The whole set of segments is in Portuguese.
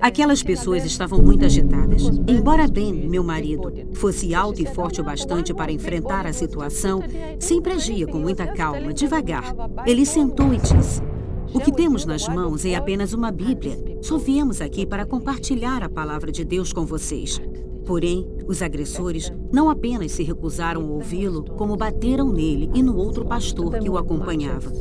Aquelas pessoas estavam muito agitadas. Embora Ben, meu marido, fosse alto e forte o bastante para enfrentar a situação, sempre agia com muita calma, devagar. Ele sentou e disse: "O que temos nas mãos é apenas uma Bíblia. Só viemos aqui para compartilhar a palavra de Deus com vocês." Porém, os agressores não apenas se recusaram a ouvi-lo, como bateram nele e no outro pastor que o acompanhava.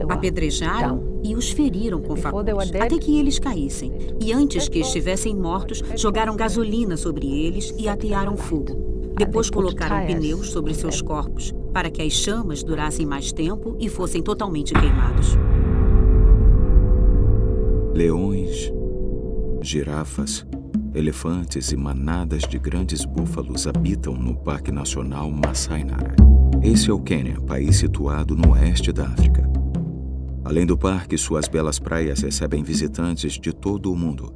Apedrejaram e os feriram com facões, até que eles caíssem. E antes que estivessem mortos, jogaram gasolina sobre eles e atearam fogo. Depois colocaram pneus sobre seus corpos, para que as chamas durassem mais tempo e fossem totalmente queimados. Leões, girafas, elefantes e manadas de grandes búfalos habitam no Parque Nacional Masai Mara. Esse é o Quênia, país situado no oeste da África. Além do parque, suas belas praias recebem visitantes de todo o mundo.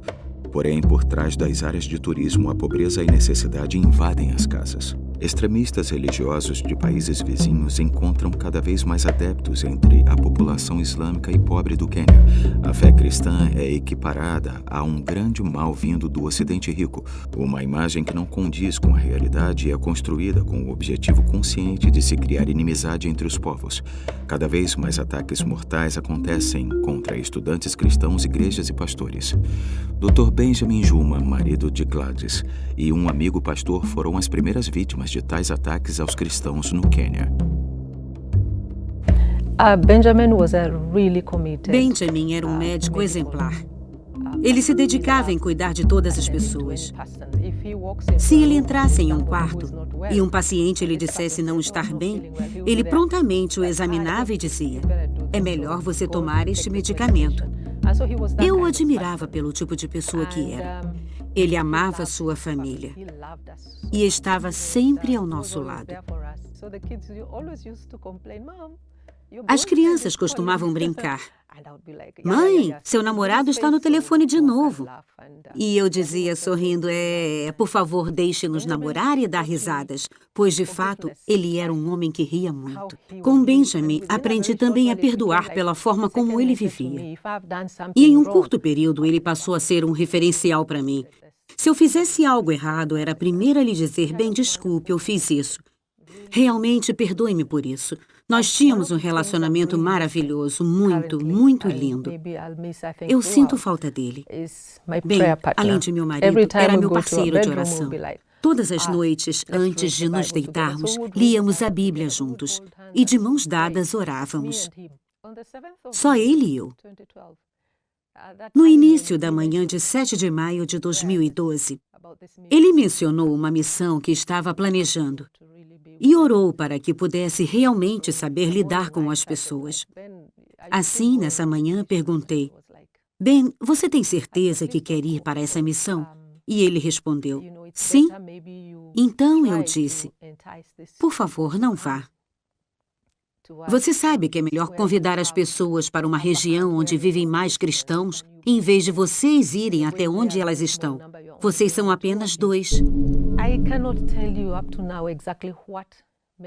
Porém, por trás das áreas de turismo, a pobreza e necessidade invadem as casas. Extremistas religiosos de países vizinhos encontram cada vez mais adeptos entre a população islâmica e pobre do Quênia. A fé cristã é equiparada a um grande mal vindo do Ocidente rico, uma imagem que não condiz com a realidade e é construída com o objetivo consciente de se criar inimizade entre os povos. Cada vez mais ataques mortais acontecem contra estudantes cristãos, igrejas e pastores. Dr. Benjamin Juma, marido de Gladys, e um amigo pastor foram as primeiras vítimas de tais ataques aos cristãos no Quênia. Benjamin era um médico exemplar. Ele se dedicava em cuidar de todas as pessoas. Se ele entrasse em um quarto e um paciente lhe dissesse não estar bem, ele prontamente o examinava e dizia: "É melhor você tomar este medicamento." Eu o admirava pelo tipo de pessoa que era. Ele amava sua família e estava sempre ao nosso lado. As crianças costumavam brincar: "Mãe, seu namorado está no telefone de novo." E eu dizia sorrindo: "Por favor, deixe-nos namorar e dar risadas." Pois, de fato, ele era um homem que ria muito. Com Benjamin, aprendi também a perdoar pela forma como ele vivia. E em um curto período, ele passou a ser um referencial para mim. Se eu fizesse algo errado, era a primeira a lhe dizer: "Bem, desculpe, eu fiz isso. Realmente, perdoe-me por isso." Nós tínhamos um relacionamento maravilhoso, muito, muito lindo. Eu sinto falta dele. Bem, além de meu marido, era meu parceiro de oração. Todas as noites, antes de nos deitarmos, líamos a Bíblia juntos e de mãos dadas orávamos. Só ele e eu. No início da manhã de 7 de maio de 2012, ele mencionou uma missão que estava planejando e orou para que pudesse realmente saber lidar com as pessoas. Assim, nessa manhã, perguntei: "Ben, você tem certeza que quer ir para essa missão?" E ele respondeu: "Sim." Então eu disse: "Por favor, não vá. Você sabe que é melhor convidar as pessoas para uma região onde vivem mais cristãos, em vez de vocês irem até onde elas estão. Vocês são apenas 2.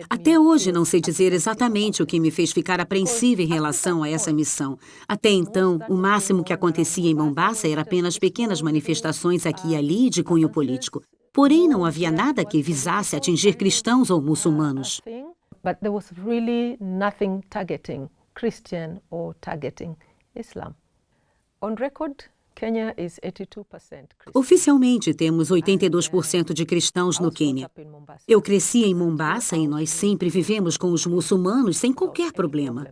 Até hoje não sei dizer exatamente o que me fez ficar apreensiva em relação a essa missão. Até então, o máximo que acontecia em Mombasa era apenas pequenas manifestações aqui e ali de cunho político. Porém, não havia nada que visasse atingir cristãos ou muçulmanos. But there was really nothing targeting Christian or targeting Islam. On record, Kenya is 82% Christian. Oficialmente, temos 82% de cristãos no Quênia. Eu cresci em Mombasa e nós sempre vivemos com os muçulmanos sem qualquer problema.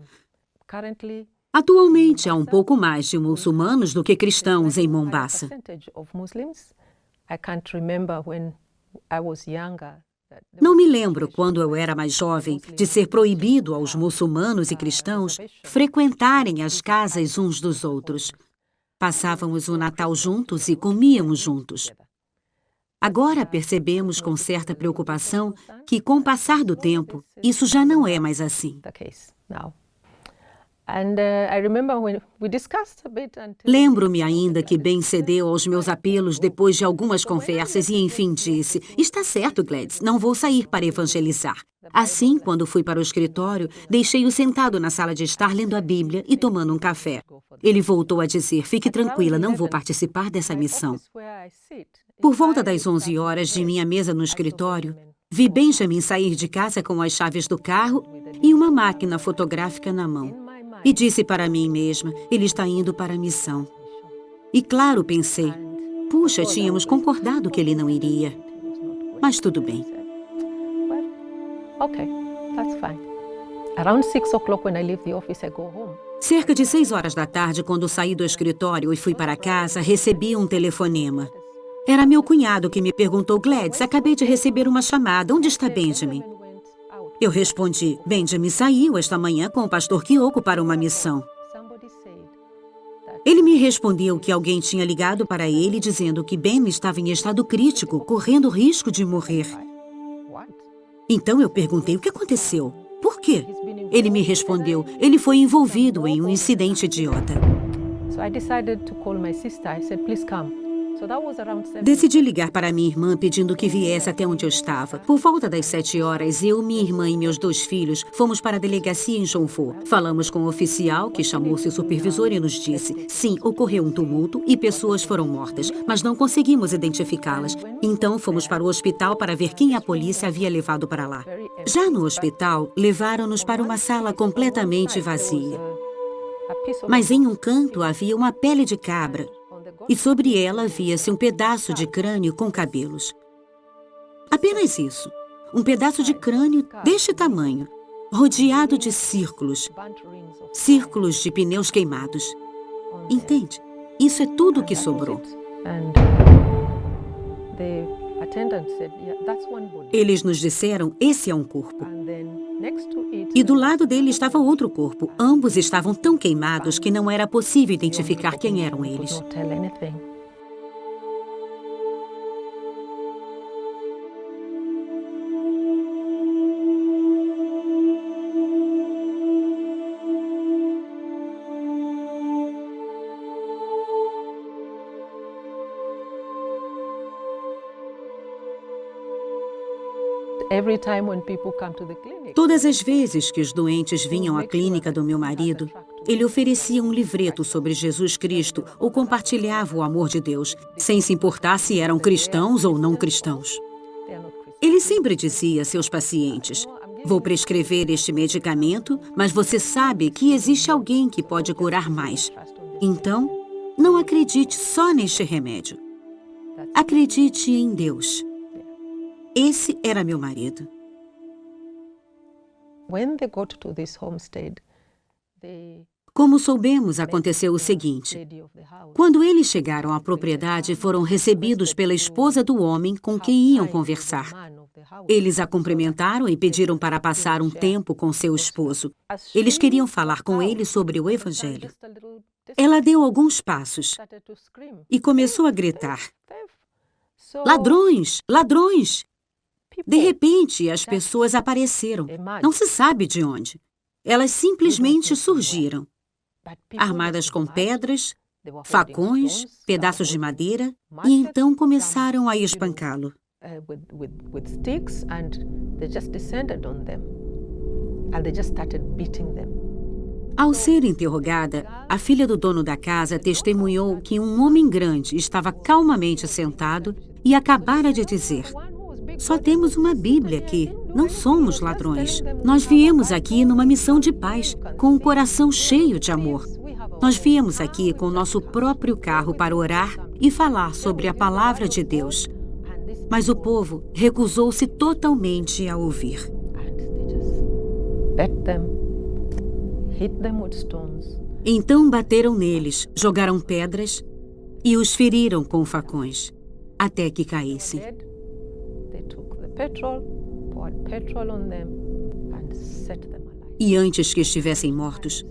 Atualmente, há um pouco mais de muçulmanos do que cristãos em Mombasa. Não me lembro, quando eu era mais jovem, de ser proibido aos muçulmanos e cristãos frequentarem as casas uns dos outros. Passávamos o Natal juntos e comíamos juntos. Agora percebemos com certa preocupação que, com o passar do tempo, isso já não é mais assim. Lembro-me ainda que Ben cedeu aos meus apelos depois de algumas conversas e enfim disse: "Está certo, Gladys, não vou sair para evangelizar." Assim, quando fui para o escritório, deixei-o sentado na sala de estar lendo a Bíblia e tomando um café. Ele voltou a dizer: fique tranquila, não vou participar dessa missão. Por volta das 11 horas, de minha mesa no escritório, vi Benjamin sair de casa com as chaves do carro e uma máquina fotográfica na mão. E disse para mim mesma: ele está indo para a missão. E claro, pensei, puxa, tínhamos concordado que ele não iria. Mas tudo bem. Cerca de 6 horas da tarde, quando saí do escritório e fui para casa, recebi um telefonema. Era meu cunhado que me perguntou: Gladys, acabei de receber uma chamada. Onde está Benjamin? Eu respondi: Benjamin saiu esta manhã com o pastor Kyoko para uma missão. Ele me respondeu que alguém tinha ligado para ele dizendo que Ben estava em estado crítico, correndo risco de morrer. Então eu perguntei: o que aconteceu? Por quê? Ele me respondeu: ele foi envolvido em um incidente idiota. Decidi ligar para minha irmã pedindo que viesse até onde eu estava. Por volta das 7 horas, eu, minha irmã e meus 2 filhos fomos para a delegacia em Chonfu. Falamos com o oficial, que chamou seu supervisor e nos disse: sim, ocorreu um tumulto e pessoas foram mortas, mas não conseguimos identificá-las. Então fomos para o hospital para ver quem a polícia havia levado para lá. Já no hospital, levaram-nos para uma sala completamente vazia. Mas em um canto havia uma pele de cabra. E sobre ela via-se um pedaço de crânio com cabelos. Apenas isso. Um pedaço de crânio deste tamanho, rodeado de círculos. Círculos de pneus queimados. Entende? Isso é tudo o que sobrou. Eles nos disseram: esse é um corpo. E do lado dele estava outro corpo. Ambos estavam tão queimados que não era possível identificar quem eram eles. Todas as vezes que os doentes vinham à clínica do meu marido, ele oferecia um livreto sobre Jesus Cristo ou compartilhava o amor de Deus, sem se importar se eram cristãos ou não cristãos. Ele sempre dizia a seus pacientes: vou prescrever este medicamento, mas você sabe que existe alguém que pode curar mais. Então, não acredite só neste remédio. Acredite em Deus. Esse era meu marido. Como soubemos, aconteceu o seguinte. Quando eles chegaram à propriedade, foram recebidos pela esposa do homem com quem iam conversar. Eles a cumprimentaram e pediram para passar um tempo com seu esposo. Eles queriam falar com ele sobre o Evangelho. Ela deu alguns passos e começou a gritar: ladrões! Ladrões! De repente, as pessoas apareceram. Não se sabe de onde. Elas simplesmente surgiram, armadas com pedras, facões, pedaços de madeira, e então começaram a espancá-lo. Ao ser interrogada, a filha do dono da casa testemunhou que um homem grande estava calmamente sentado e acabara de dizer: só temos uma Bíblia aqui. Não somos ladrões. Nós viemos aqui numa missão de paz, com um coração cheio de amor. Nós viemos aqui com nosso próprio carro para orar e falar sobre a palavra de Deus. Mas o povo recusou-se totalmente a ouvir. Então bateram neles, jogaram pedras e os feriram com facões, até que caíssem. E antes que estivessem mortos,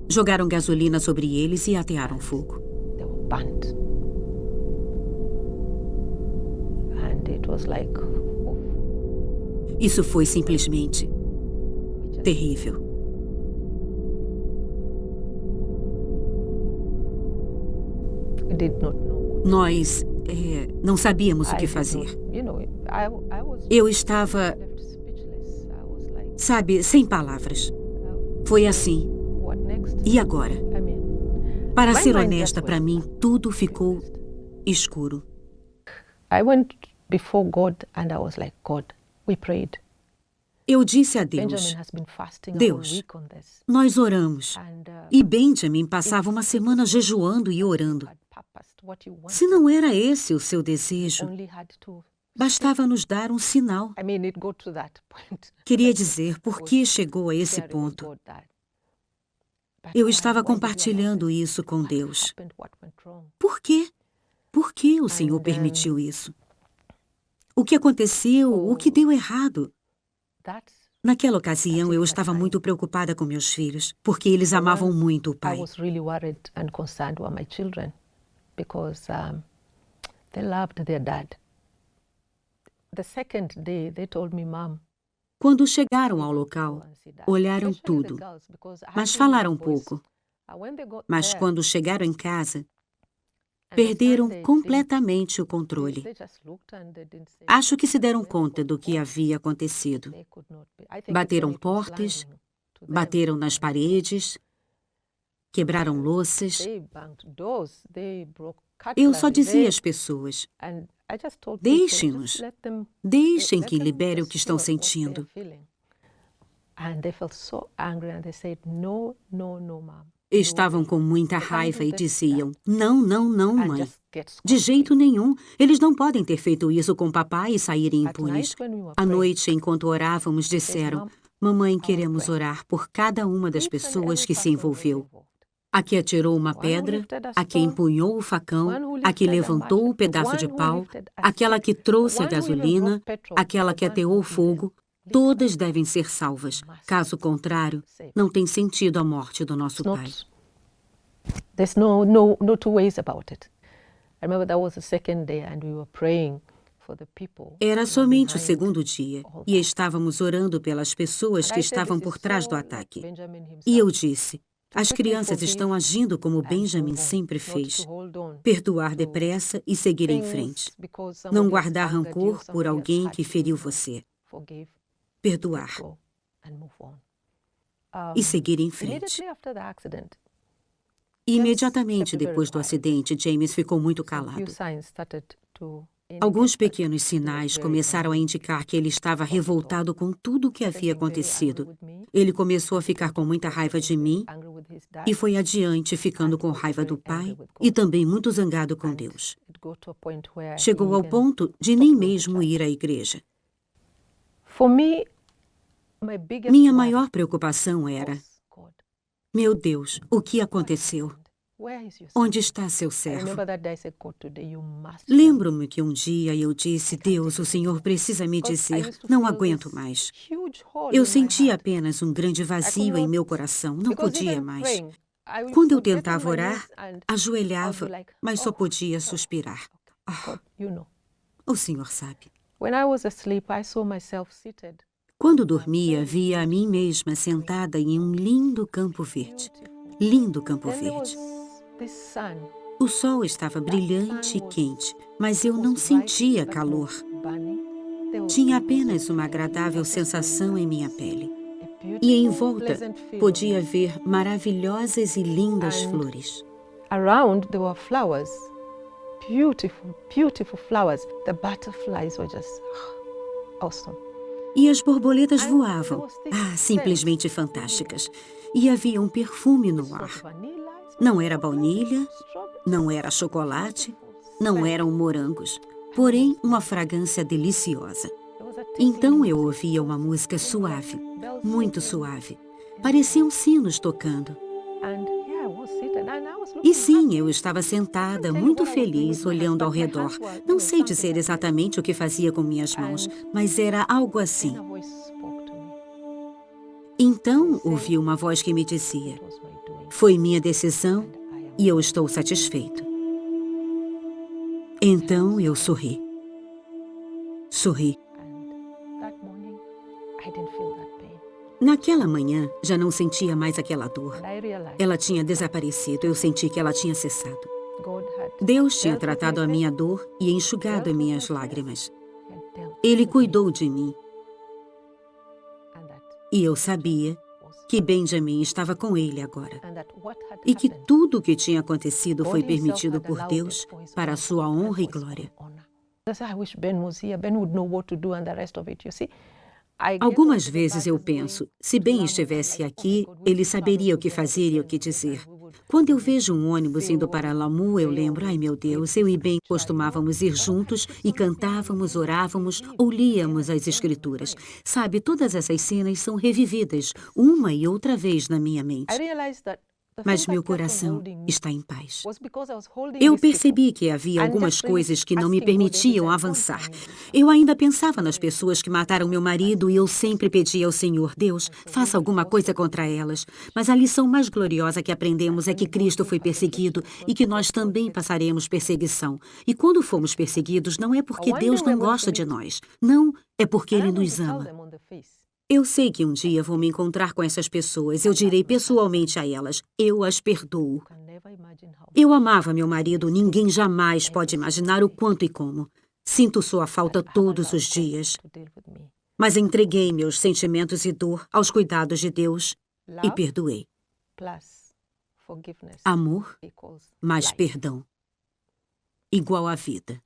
jogaram gasolina sobre eles e atearam fogo. Isso foi simplesmente terrível. Nós não sabíamos o que fazer. Eu estava, sabe, sem palavras. Foi assim. E agora? Para ser honesta, para mim, tudo ficou escuro. I went before God and I was like, God, we prayed. Eu disse a Deus, Benjamin has been fasting a whole Deus, week on this. nós oramos. And, E Benjamin passava uma semana jejuando e orando. Se não era esse o seu desejo, bastava nos dar um sinal. Queria dizer, por que chegou a esse ponto? Eu estava compartilhando isso com Deus. Por quê? Por que o Senhor permitiu isso? O que aconteceu? O que deu errado? Naquela ocasião, eu estava muito preocupada com meus filhos, porque eles amavam muito o pai. Quando chegaram ao local, olharam tudo, mas falaram pouco. Mas quando chegaram em casa, perderam completamente o controle. Acho que se deram conta do que havia acontecido. Bateram portas, bateram nas paredes, quebraram louças. Eu só dizia às pessoas, deixem-nos, deixem que libere o que estão sentindo. Estavam com muita raiva e diziam, não, não, não, mãe. De jeito nenhum, eles não podem ter feito isso com papai e saírem impunes. À noite, enquanto orávamos, disseram, mamãe, queremos orar por cada uma das pessoas que se envolveu. A que atirou uma pedra, a que empunhou o facão, a que levantou o pedaço de pau, aquela que trouxe a gasolina, aquela que ateou fogo, todas devem ser salvas. Caso contrário, não tem sentido a morte do nosso pai. There's no two ways about it. I remember that was the second day and we were praying for the people. Era somente o segundo dia e estávamos orando pelas pessoas que estavam por trás do ataque. E eu disse, as crianças estão agindo como Benjamin sempre fez. Perdoar depressa e seguir em frente. Não guardar rancor por alguém que feriu você. Perdoar. E seguir em frente. Imediatamente depois do acidente, James ficou muito calado. Alguns pequenos sinais começaram a indicar que ele estava revoltado com tudo o que havia acontecido. Ele começou a ficar com muita raiva de mim e foi adiante ficando com raiva do pai e também muito zangado com Deus. Chegou ao ponto de nem mesmo ir à igreja. Minha maior preocupação era, meu Deus, o que aconteceu? Onde está seu servo? Lembro-me que um dia eu disse, Deus, o Senhor precisa me dizer, não aguento mais. Eu sentia apenas um grande vazio em meu coração, não podia mais. Quando eu tentava orar, ajoelhava, mas só podia suspirar. O Senhor sabe. Quando dormia, via a mim mesma sentada em um lindo campo verde. Lindo campo verde. O sol estava brilhante e quente, mas eu não sentia calor. Tinha apenas uma agradável sensação em minha pele. E em volta, podia ver maravilhosas e lindas flores. Around there were flowers. Beautiful, beautiful flowers. The butterflies were just awesome. E as borboletas voavam. Simplesmente fantásticas. E havia um perfume no ar. Não era baunilha, não era chocolate, não eram morangos, porém uma fragrância deliciosa. Então eu ouvia uma música suave, muito suave. Pareciam sinos tocando. E sim, eu estava sentada, muito feliz, olhando ao redor. Não sei dizer exatamente o que fazia com minhas mãos, mas era algo assim. Então, ouvi uma voz que me dizia, foi minha decisão e eu estou satisfeito. Então, eu sorri. Sorri. Naquela manhã, já não sentia mais aquela dor. Ela tinha desaparecido, eu senti que ela tinha cessado. Deus tinha tratado a minha dor e enxugado as minhas lágrimas. Ele cuidou de mim. E eu sabia que Benjamin estava com ele agora e que tudo o que tinha acontecido foi permitido por Deus para a sua honra e glória. Algumas vezes eu penso, se Ben estivesse aqui, ele saberia o que fazer e o que dizer. Quando eu vejo um ônibus indo para Lamu, eu lembro, ai meu Deus, eu e Ben costumávamos ir juntos e cantávamos, orávamos ou líamos as Escrituras. Sabe, todas essas cenas são revividas uma e outra vez na minha mente. Mas meu coração está em paz. Eu percebi que havia algumas coisas que não me permitiam avançar. Eu ainda pensava nas pessoas que mataram meu marido e eu sempre pedia ao Senhor, Deus, faça alguma coisa contra elas. Mas a lição mais gloriosa que aprendemos é que Cristo foi perseguido e que nós também passaremos perseguição. E quando fomos perseguidos, não é porque Deus não gosta de nós. Não, é porque Ele nos ama. Eu sei que um dia vou me encontrar com essas pessoas. Eu direi pessoalmente a elas, eu as perdoo. Eu amava meu marido, ninguém jamais pode imaginar o quanto e como. Sinto sua falta todos os dias. Mas entreguei meus sentimentos e dor aos cuidados de Deus e perdoei. Amor mais perdão, igual a vida.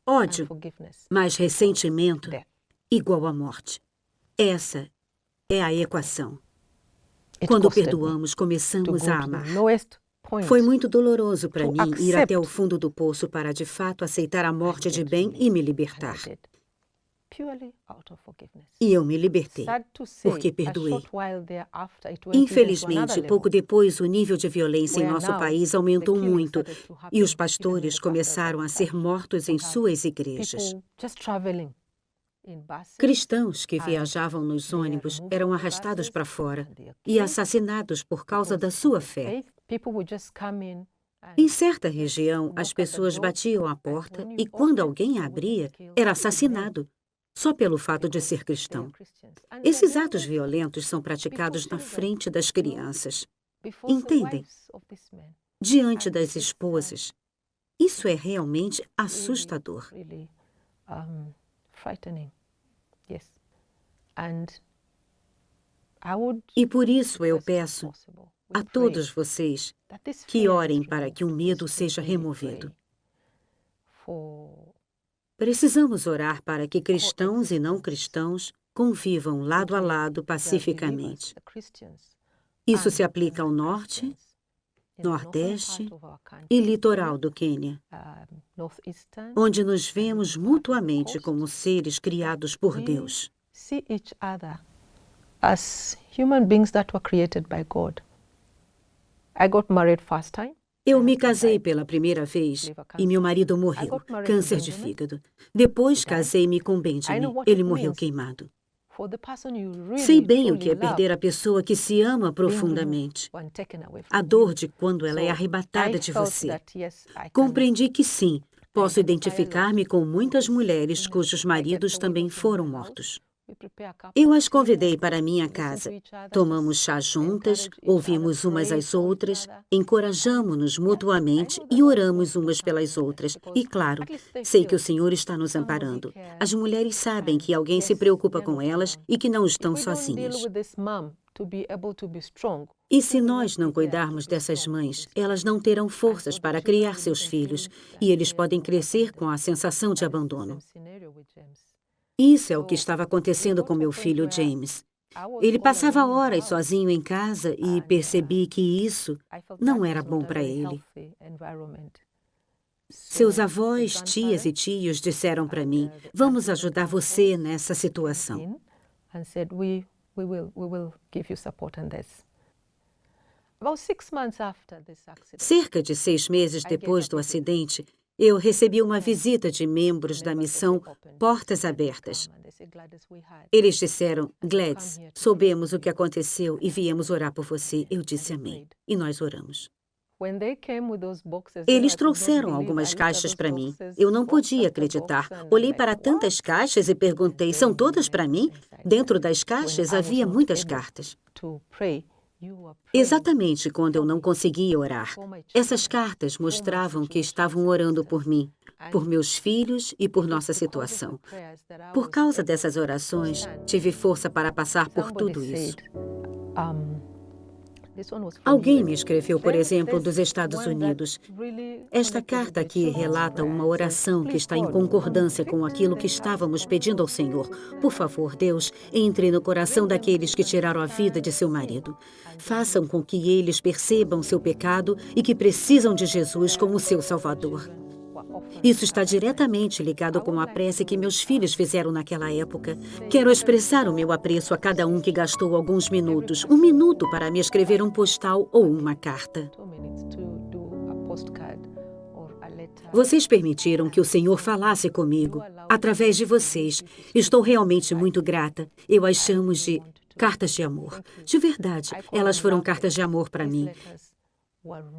Ódio mais ressentimento, igual à morte. Essa é a equação. Quando perdoamos, começamos a amar. Foi muito doloroso para mim ir até o fundo do poço para, de fato, aceitar a morte de Ben e me libertar. E eu me libertei, porque perdoei. Infelizmente, pouco depois, o nível de violência em nosso país aumentou muito e os pastores começaram a ser mortos em suas igrejas. Cristãos que viajavam nos ônibus eram arrastados para fora e assassinados por causa da sua fé. Em certa região, as pessoas batiam à porta e, quando alguém a abria, era assassinado, só pelo fato de ser cristão. Esses atos violentos são praticados na frente das crianças. Entendem? Diante das esposas. Isso é realmente assustador. E por isso eu peço a todos vocês que orem para que o medo seja removido. Precisamos orar para que cristãos e não cristãos convivam lado a lado pacificamente. Isso se aplica ao norte, nordeste e litoral do Quênia, onde nos vemos mutuamente como seres criados por Deus. Eu me casei pela primeira vez e meu marido morreu, câncer de fígado. Depois casei-me com Benjamin, ele morreu queimado. Sei bem o que é perder a pessoa que se ama profundamente. A dor de quando ela é arrebatada de você. Compreendi que sim, posso identificar-me com muitas mulheres cujos maridos também foram mortos. Eu as convidei para minha casa. Tomamos chá juntas, ouvimos umas às outras, encorajamo-nos mutuamente e oramos umas pelas outras. E claro, sei que o Senhor está nos amparando. As mulheres sabem que alguém se preocupa com elas e que não estão sozinhas. E se nós não cuidarmos dessas mães, elas não terão forças para criar seus filhos e eles podem crescer com a sensação de abandono. Isso é o que estava acontecendo com meu filho James. Ele passava horas sozinho em casa e percebi que isso não era bom para ele. Seus avós, tias e tios disseram para mim, vamos ajudar você nessa situação. Cerca de 6 meses depois do acidente, eu recebi uma visita de membros da missão Portas Abertas. Eles disseram, Gladys, soubemos o que aconteceu e viemos orar por você. Eu disse amém. E nós oramos. Eles trouxeram algumas caixas para mim. Eu não podia acreditar. Olhei para tantas caixas e perguntei, são todas para mim? Dentro das caixas havia muitas cartas. Exatamente quando eu não conseguia orar. Essas cartas mostravam que estavam orando por mim. por meus filhos e por nossa situação. Por causa dessas orações, tive força para passar por tudo isso. Alguém me escreveu, por exemplo, dos Estados Unidos. Esta carta aqui relata uma oração que está em concordância com aquilo que estávamos pedindo ao Senhor. Por favor, Deus, entre no coração daqueles que tiraram a vida de seu marido. Façam com que eles percebam seu pecado e que precisam de Jesus como seu Salvador. Isso está diretamente ligado com a prece que meus filhos fizeram naquela época. Quero expressar o meu apreço a cada um que gastou alguns minutos, 1 minuto para me escrever um postal ou uma carta. Vocês permitiram que o Senhor falasse comigo, através de vocês. Estou realmente muito grata. Eu as chamo de cartas de amor. De verdade, elas foram cartas de amor para mim.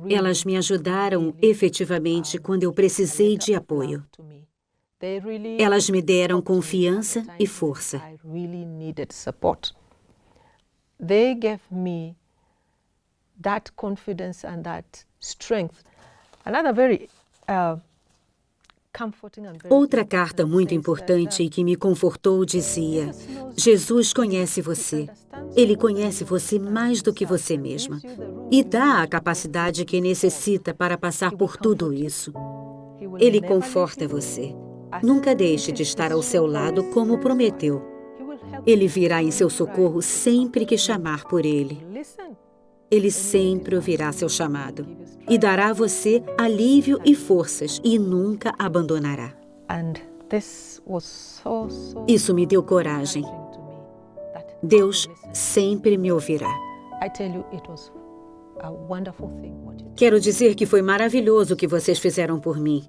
Elas me ajudaram efetivamente quando eu precisei de apoio. Elas me deram confiança e força. They gave me that confidence and that strength. Another very Outra carta muito importante e que me confortou dizia: Jesus conhece você. Ele conhece você mais do que você mesma e dá a capacidade que necessita para passar por tudo isso. Ele conforta você. Nunca deixe de estar ao seu lado como prometeu. Ele virá em seu socorro sempre que chamar por ele. Ele sempre ouvirá seu chamado e dará a você alívio e forças e nunca abandonará. Isso me deu coragem. Deus sempre me ouvirá. Quero dizer que foi maravilhoso o que vocês fizeram por mim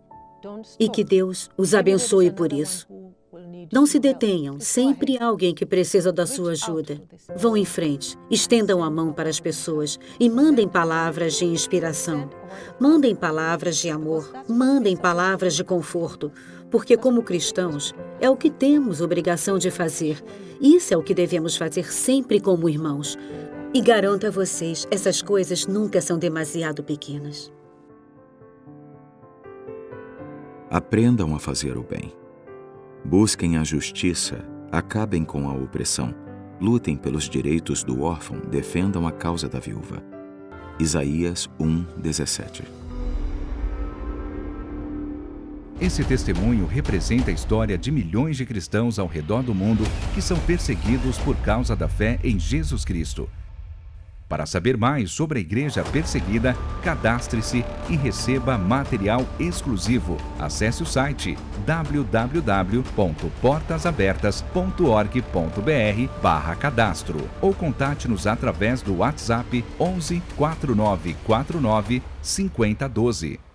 e que Deus os abençoe por isso. Não se detenham, sempre há alguém que precisa da sua ajuda. Vão em frente, estendam a mão para as pessoas e mandem palavras de inspiração. Mandem palavras de amor, mandem palavras de conforto, porque como cristãos, é o que temos obrigação de fazer. Isso é o que devemos fazer sempre como irmãos. E garanto a vocês, essas coisas nunca são demasiado pequenas. Aprendam a fazer o bem. Busquem a justiça, acabem com a opressão, lutem pelos direitos do órfão, defendam a causa da viúva. Isaías 1:17. Esse testemunho representa a história de milhões de cristãos ao redor do mundo que são perseguidos por causa da fé em Jesus Cristo. Para saber mais sobre a Igreja Perseguida, cadastre-se e receba material exclusivo. Acesse o site www.portasabertas.org.br/cadastro ou contate-nos através do WhatsApp 11 4949 5012.